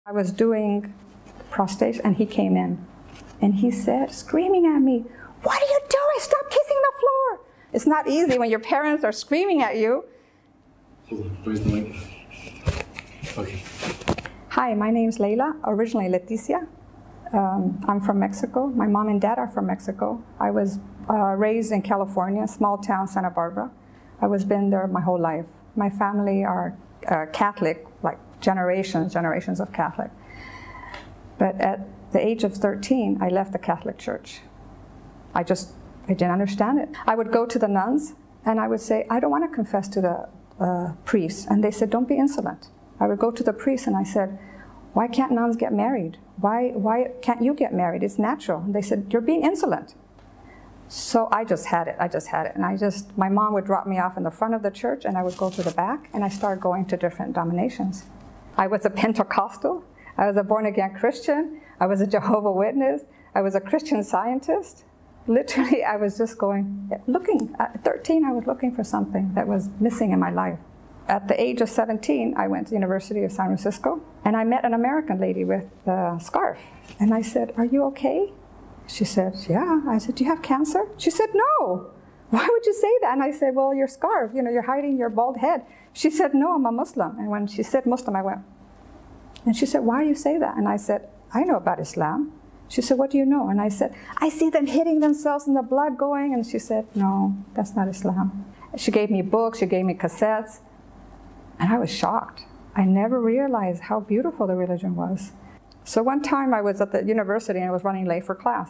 I was doing prostration and he came in and he said, screaming at me, "What are you doing? Stop kissing the floor." It's not easy when your parents are screaming at you. Hold on, where's the mic? Okay. Hi, my name's Leila, originally Leticia. I'm from Mexico. My mom and dad are from Mexico. I was raised in California, small town Santa Barbara. I was been there my whole life. My family are Catholic, like generations of Catholic. But at the age of 13, I left the Catholic Church. I didn't understand it. I would go to the nuns and I would say, "I don't want to confess to the priest." And they said, "Don't be insolent." I would go to the priest and I said, "Why can't nuns get married? Why can't you get married? It's natural." And they said, "You're being insolent." So I just had it. And my mom would drop me off in the front of the church and I would go to the back and I started going to different denominations. I was a Pentecostal. I was a born-again Christian. I was a Jehovah's Witness. I was a Christian Scientist. Literally, I was just looking. At 13, I was looking for something that was missing in my life. At the age of 17, I went to the University of San Francisco, and I met an American lady with a scarf. And I said, "Are you okay?" She said, "Yeah." I said, "Do you have cancer?" She said, "No." "Why would you say that?" And I said, "Well, your scarf, you're hiding your bald head." She said, "No, I'm a Muslim." And when she said Muslim, I went. And she said, "Why do you say that?" And I said, "I know about Islam." She said, "What do you know?" And I said, "I see them hitting themselves and the blood going." And she said, "No, that's not Islam." She gave me books, she gave me cassettes. And I was shocked. I never realized how beautiful the religion was. So one time I was at the university and I was running late for class.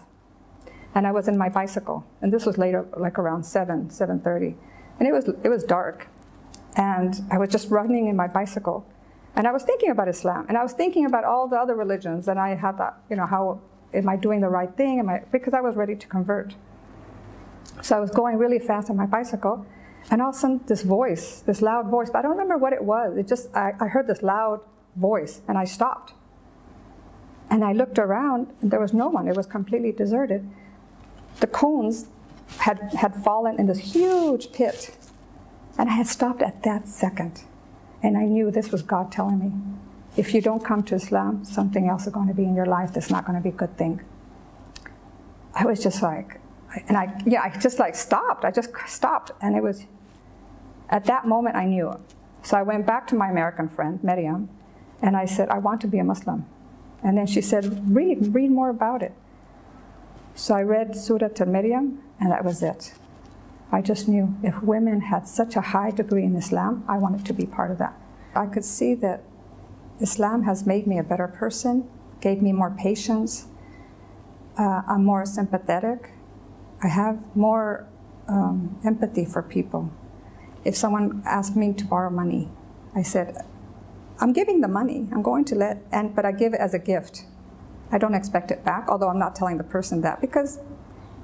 And I was in my bicycle. And this was later, like around 7:30. And it was dark. And I was just running in my bicycle. And I was thinking about Islam. And I was thinking about all the other religions. And I had that, how am I doing the right thing? Because I was ready to convert. So I was going really fast on my bicycle. And all of a sudden, this loud voice, but I don't remember what it was. I heard this loud voice, and I stopped. And I looked around, and there was no one. It was completely deserted. The cones had fallen in this huge pit. And I had stopped at that second. And I knew this was God telling me, if you don't come to Islam, something else is going to be in your life that's not going to be a good thing. I was just like, I just stopped. I just stopped. And it was, at that moment I knew. So I went back to my American friend, Miriam, and I said, "I want to be a Muslim." And then she said, read more about it. So I read Surah to Miriam, and that was it. I just knew if women had such a high degree in Islam, I wanted to be part of that. I could see that Islam has made me a better person, gave me more patience. I'm more sympathetic. I have more empathy for people. If someone asked me to borrow money, I said, "I'm giving the money. I'm going to but I give it as a gift. I don't expect it back," although I'm not telling the person that because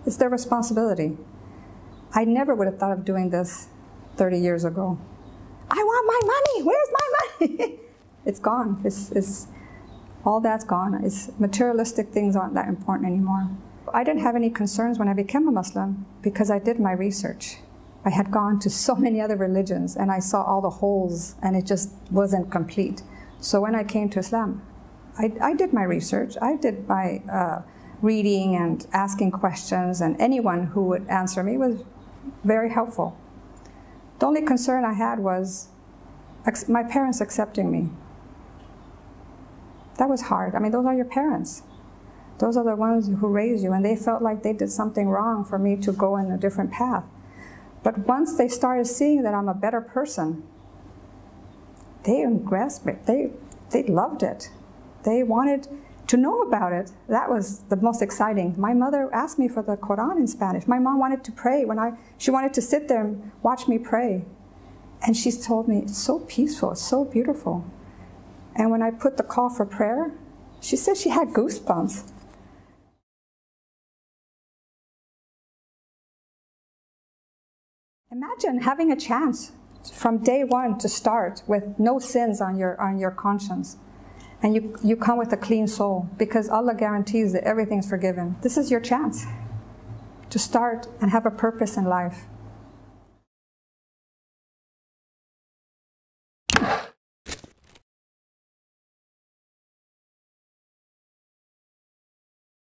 it's their responsibility. I never would have thought of doing this 30 years ago. I want my money. Where's my money? It's gone. All that's gone. Materialistic things aren't that important anymore. I didn't have any concerns when I became a Muslim because I did my research. I had gone to so many other religions and I saw all the holes and it just wasn't complete. So when I came to Islam, I did my research. I did my reading and asking questions, and anyone who would answer me was very helpful. The only concern I had was my parents accepting me. That was hard. I mean, those are your parents. Those are the ones who raised you, and they felt like they did something wrong for me to go in a different path. But once they started seeing that I'm a better person, they grasped it. They loved it. They wanted to know about it. That was the most exciting. My mother asked me for the Quran in Spanish. My mom wanted to pray. She wanted to sit there and watch me pray. And she told me, "It's so peaceful, it's so beautiful." And when I put the call for prayer, she said she had goosebumps. Imagine having a chance from day one to start with no sins on your conscience. And you come with a clean soul because Allah guarantees that everything's forgiven. This is your chance to start and have a purpose in life.